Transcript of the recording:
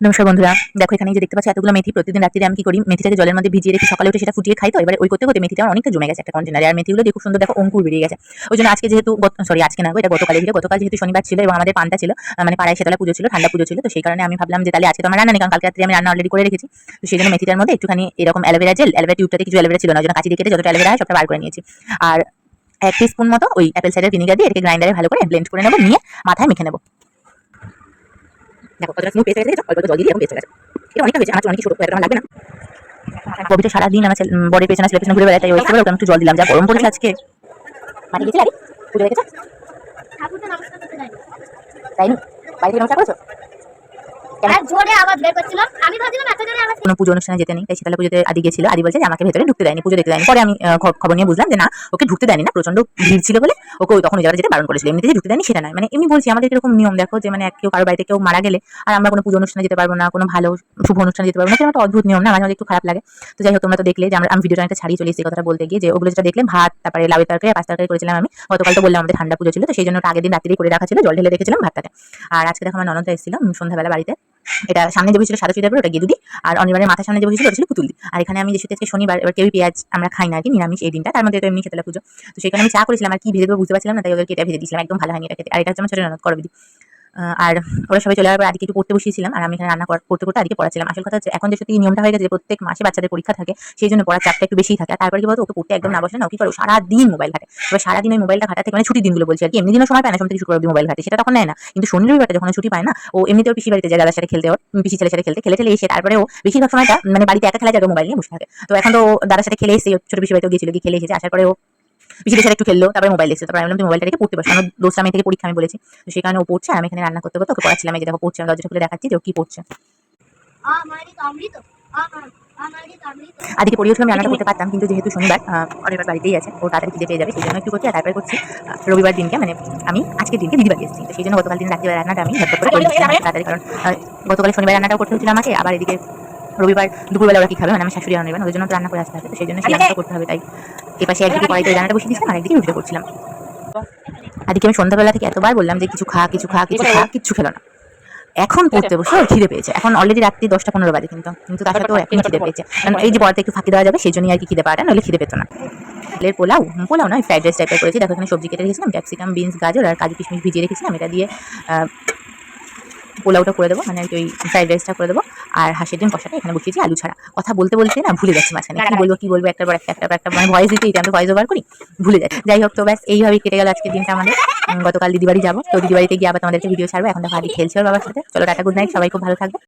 নমস্কার বন্ধুরা, দেখো এখানে যে দেখতে পাচ্ছ এতগুলো মেথি। প্রতিদিন রাত্রিরে আমি কি করি, মেথিটাকে জলের মধ্যে ভিজিয়ে রেখে সকালে উঠে সেটা ফুটিয়ে খাই। তো এবারে ওই করতে করতে মেথিটা অনেকটা জমে গেছে একটা কন্টেনারে। আর মেথিগুলো দেখো সুন্দর, দেখো অঙ্কুর বেরিয়ে গেছে। ওই জন্য আজকে যেহেতু আজকে না গো, এটা গতকালে ছিল। গতকাল যেহেতু শনিবার ছিল এবং আমাদের পান্তা ছিল, মানে পাড়ায় শীতলা পুজো ছিল, ঠান্ডা পুজো ছিল। তো সেই কারণে আমি ভাবলাম যে তাহলে আজকে তো আমার রান্না নেই, কারণ কালকে রাত্রে আমি রান্না অলরেডি করে রেখেছি। তো সেই জন্য মেথিটার মধ্যে একটুখানি এরকম অ্যালোভেরা জেল, অ্যালোভেরা টিউবটাতে কিছু অ্যালোভেরা ছিল না, ওই জন্য কাঁচি দিয়ে কেটে যতটা অ্যালোভেরা হয় সবটা বার করে নিয়েছি। আর 1 টিস্পুন মতো ওই অ্যাপেল সাইডার ভিনেগার দিয়ে এটাকে গ্রাইন্ডারে ভালো করে ব্লেন্ড করে নেবো, নিয়ে মাথায় মেখে নেবো। দেখো কতটা স্মুথ পেস্ট হয়ে গেছে, অল্প জল দিয়ে এরকম পেস্ট হয়ে গেছে। এটা অনেকটা হয়েছে, আমার অনেক ছোট, এত লাগবে না। কবিটা সারাদিন আমার বডির পেছনে ছেলে পেছনে ঘুরে বেড়াতে, ওই করে ওকে একটু জল দিলাম। যা গরম পড়েছে আজকে। মাটি গেছে আরে পুজো দেখেছো? তাই নি বাইরে থেকে নমস্কার করেছো? কোনো পুজো অনুষ্ঠানে যেতে নেই, তাই শীতলা পুজোতে আদি গেছিল। আদি বলছে যে আমাকে ভেতরে ঢুকতে দেয়নি, পুজো দেখতে দেয়নি। পরে আমি খবর নিয়ে বুঝলাম যে না, ওকে ঢুকতে দেয়নি না, প্রচন্ড ভিড় ছিল বলে ওকে তখন ওই জায়গায় যেতে বারণ করেছিল। এমনিতে যে ঢুকতে দেয়নি সেটা নয়, মানে এমনি বলছি আমাদের এরকম নিয়ম। দেখো যে মানে কেউ কারো বাড়িতে কেউ মারা গেলে আর আমরা কোনো পুজো অনুষ্ঠানে যেতে পারবো না, কোনো ভালো শুভ অনুষ্ঠানে যেতে পারবো না, একটা অদ্ভুত নিয়ম না? মাঝে মাঝে একটু খারাপ লাগে। তো যাই হোক, তোমরা তো দেখলে যে আমি ভিডিওটা একটা ছাড়িয়ে চলে এসেছি কথাটা বলতে গিয়ে, যে ওগুলো যেটা দেখলে ভাত, তারপরে লাউয়ের তরকারি, পাঁচ তরকারি করেছিলাম আমি। গতকাল তো বললাম আমাদের ঠান্ডা পুজো ছিল, তো সেই জন্য আগের দিন রাত্রেই করে রাখা ছিল, জল ঢেলে রেখেছিলাম ভাতটাকে। আর আজকে দেখো আমার ননদটা এসেছিল সন্ধ্যাবেলা বাড়িতে। এটা সামনে যে বসেছিল সাদা চুড়িদার পরে, ওটা গেদুদি। আর অনির্বাণের মাথার সামনে যে বসেছিল ওটা ছিল পুতুলদি। আর এখানে আমি যেহেতু আজকে শনিবার, এবার কেউই পেঁয়াজ আমরা খাই না আর কি, নিরামিষ এই দিনটা। তার মধ্যে তো এমনি শীতলা পুজো, তো সেখানে আমি চা করেছিলাম, আর কি ভেজে দেবো বুঝতে পারছিলাম না, তাই ওদেরকে এটা ভেজে দিয়েছিলাম। একদম ভালো হয়নি এটা খেতে। আর এটা হচ্ছে আমার ছোট ননদ করবিদি। আর ওরা সবাই চলে যাওয়ার পর আদিকে একটু পড়তে বসিয়েছিলাম, আর আমি এখানে রান্না করতে করতে আদিকে পড়াচ্ছিলাম। আসল কথা হচ্ছে এখন যে সত্যি নিয়মটা হয়ে গেছে যে প্রত্যেক মাসে বাচ্চাদের পরীক্ষা থাকে, সেই জন্য পড়ার চাপটা একটু বেশিই থাকে। আর তারপরে কি বলতো, ওকে পড়তে একদম না বসে না, কি করো সারাদিন মোবাইল ঘাটে। এবার সারাদিন ওই মোবাইলটা ঘাটা থেকে, মানে ছুটির দিনগুলো বলছি আর কি, এমনি দিনও সময় পায় না, সোম থেকে শুক্রবার মোবাইল ঘাটে, সেটা তখন নেয় না। কিন্তু শনি রবিবারটা যখন ছুটি পায় না, ও এমনিতে ওর পিসি বাড়িতে যায় দাদার সাথে খেলতে, ওর পিসি ছেলের সাথে খেলতে, খেলে ঠেলে এসে তারপরে ও বেশিরভাগ সময়টা মানে বাড়িতে একা খেলা জায়গায় মোবাইল নিয়ে বসে থাকে। তো এখন তো দাদার সাথে খেলে এসে ছোট পিসি বাড়িতেও গিয়েছিল, গিয়ে খেলে এসেছে। আসার পরে ও পিসিদের সাথে একটু খেললো, তারপরে মোবাইল দেখছে। তারপরে আমি বললাম তুমি মোবাইলটা রেখে পড়তে বসো, কারণ দোসরা মে থেকে পরীক্ষা আমি বলেছি। তো সেই কারণে ও পড়ছে, আর আমি এখানে রান্না করতে করতে ওকে পড়াচ্ছিলাম। এই যে দেখো পড়ছে, আমি দরজাটা খুলে দেখাচ্ছি যে ও কি পড়ছে। আদিকে পড়িয়েছিল আমি রান্নাটা করতে পারতাম, কিন্তু যেহেতু শনিবার অনির্বাণ বাড়িতেই আছে, ও তাড়াতাড়ি খিদে পেয়ে যাবে, সেই জন্য একটু করছি। আর তারপরে করছি রবিবার দিনকে, মানে আমি আজকের দিনকে দিদি বাড়ি এসেছি, তো সেই জন্য গতকাল দিন রাত্রিবেলা রান্নাটা আমি ঝটপট করে দিচ্ছিলাম তাড়াতাড়ি, কারণ গতকাল শনিবার রান্নাটাও করতে হচ্ছিল আমাকে, আবার এদিকে রবিবার দুপুরবেলা ওরা কি খাবে, মানে আমি শাশুড়ি আনবেন, ওদের জন্য তো রান্না করে আসতে হবে, তো সেই জন্য সেই রান্নাটা করতে হবে। তাই এপাশে একদিকে কড়াইতে রান্নাটা বসিয়ে দিচ্ছিলাম, আর একদিকে রুটিটা করছিলাম। আদিকে আমি সন্ধ্যাবেলা থেকে এতবার বললাম যে কিছু খা কিছু খা কিছু খা, কিচ্ছু খেলো না। এখন পড়তে বসে ওর খিদে পেয়েছে। এখন অলরেডি রাত্রি 10টা 15 বাজে, কিন্তু তার সাথেও এখন খিদে পেয়েছে, কারণ এই যে পড়াতে একটু ফাঁকি দেওয়া যাবে সেই জন্যই আর কি খিদে পাওয়াটা, নইলে খিদে পেত না। পোলাও পোলাও নয়, ফ্রাইড রাইস টাইপের করেছি। দেখো এখানে সবজি কেটে রেখেছিলাম, ক্যাপসিকাম, বিনস, গাজর আর কাজু কিশমিশ ভিজিয়ে রেখেছিলাম, এটা দিয়ে পোলাওটা করে দেবো, মানে ওই ফ্রাইড রাইসটা করে দেবো। আর হাঁসের ডিম কষাটা এখানে বসিয়েছি আলু ছাড়া। কথা বলতে বলতে না ভুলে যাচ্ছি মাঝখানে, কি বলবো একটার পর একটা মানে ভয়েস দিতে আমি ভয়েস ওভার করি, ভুলে যাচ্ছি। যাই হোক, তো ব্যাস এইভাবেই কেটে গেল আজকের দিনটা আমাদের। গতকাল দিদি বাড়ি যাবো, তো দিদি বাড়িতে গিয়ে আবার তোমাদেরকে ভিডিও ছাড়বো। এখন দেখো আদি খেলছে ওর বাবার সাথে। চলো টাটা, গুড নাইট, সবাই খুব ভালো থাকবে।